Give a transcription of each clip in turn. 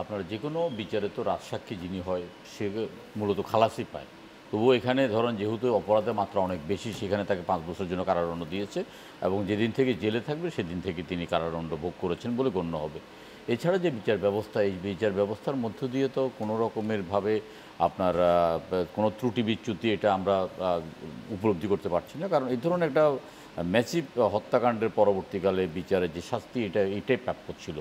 আপনার যে কোনো বিচারে তো রাজসাক্ষী যিনি হয় সে মূলত খালাসই পায়। তবুও এখানে ধরেন যেহেতু অপরাধের মাত্রা অনেক বেশি, সেখানে তাকে ৫ বছরের জন্য কারাদণ্ড দিয়েছে এবং যেদিন থেকে জেলে থাকবে সেদিন থেকে তিনি কারাদণ্ড ভোগ করেছেন বলে গণ্য হবে। এছাড়া যে বিচার ব্যবস্থা, এই বিচার ব্যবস্থার মধ্য দিয়ে তো কোনো রকমের ভাবে আপনার কোনো ত্রুটি বিচ্যুতি এটা আমরা উপলব্ধি করতে পারছি না। কারণ এই ধরনের একটা ম্যাসিভ হত্যাকাণ্ডের পরবর্তীকালে বিচারের যে শাস্তি এটাই প্রাপ্য ছিল।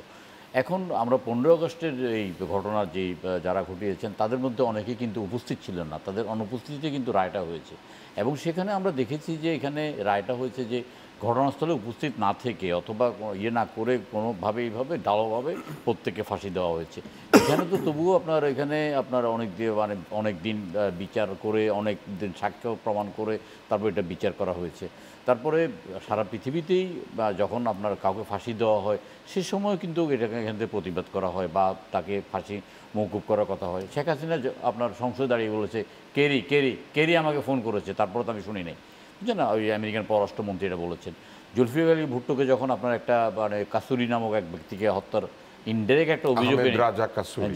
এখন আমরা ১৫ আগস্টের এই ঘটনার যেই যারা ঘটিয়েছেন তাদের মধ্যে অনেকেই কিন্তু উপস্থিত ছিলেন না। তাদের অনুপস্থিতিতে কিন্তু রায়টা হয়েছে। এবং সেখানে আমরা দেখেছি যে এখানে রায়টা হয়েছে যে ঘটনাস্থলে উপস্থিত না থেকে অথবা ইয়ে না করে কোনোভাবে এইভাবে ঢালাওভাবে প্রত্যেককে ফাঁসি দেওয়া হয়েছে। এখানে তো তবুও আপনার এখানে আপনার অনেক দিয়ে মানে অনেক দিন বিচার করে, অনেক দিন সাক্ষ্য প্রমাণ করে তারপর এটা বিচার করা হয়েছে। তারপরে সারা পৃথিবীতেই বা যখন আপনার কাউকে ফাঁসি দেওয়া হয় সে সময় কিন্তু এটাকে এখান থেকে প্রতিবাদ করা হয় বা তাকে ফাঁসি মওকুফ করার কথা হয়। শেখ হাসিনা আপনার সংসদে দাঁড়িয়ে বলেছে কেরি কেরি কেরি আমাকে ফোন করেছে, তারপরে তো আমি শুনি নাই, বুঝছেন না? ওই আমেরিকান পররাষ্ট্রমন্ত্রী এটা বলেছেন। জুলফিকার আলী ভুট্টোকে যখন আপনার একটা মানে কাসুরি নামক এক ব্যক্তিকে হত্যার ইনডাইরেক্ট একটা অভিযোগ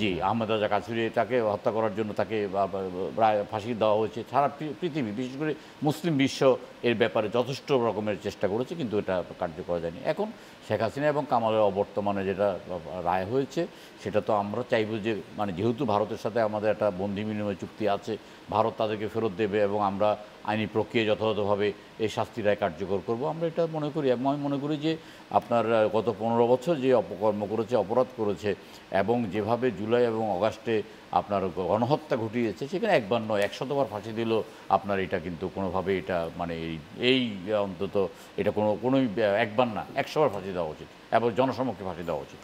জি আহমেদ রাজা কাসুরি তাকে হত্যা করার জন্য তাকে ফাঁসি দেওয়া হয়েছে। সারা পৃথিবী বিশেষ করে মুসলিম বিশ্ব এর ব্যাপারে যথেষ্ট রকমের চেষ্টা করেছে, কিন্তু এটা কার্যকর যায়নি। এখন শেখ হাসিনা এবং কামালের অবর্তমানে যেটা রায় হয়েছে সেটা তো আমরা চাইব যে মানে যেহেতু ভারতের সাথে আমাদের একটা বন্দি বিনিময় চুক্তি আছে, ভারত তাদেরকে ফেরত দেবে এবং আমরা আইনি প্রক্রিয়া যথাযথভাবে এই শাস্তি রায় কার্যকর করব, আমরা এটা মনে করি। এবং আমি মনে করি যে আপনার গত ১৫ বছর যে অপকর্ম করেছে, অপরাধ করেছে এবং যেভাবে জুলাই এবং অগাস্টে আপনার গণহত্যা ঘটিয়েছে সেখানে একবার নয় ১০০বার ফাঁসি দিল আপনার এটা কিন্তু কোনোভাবে এটা মানে এই অন্তত এটা কোনোই একবার না ১০০বার ফাঁসি দেওয়া উচিত এবং জনসমক্ষে ফাঁসি দেওয়া উচিত।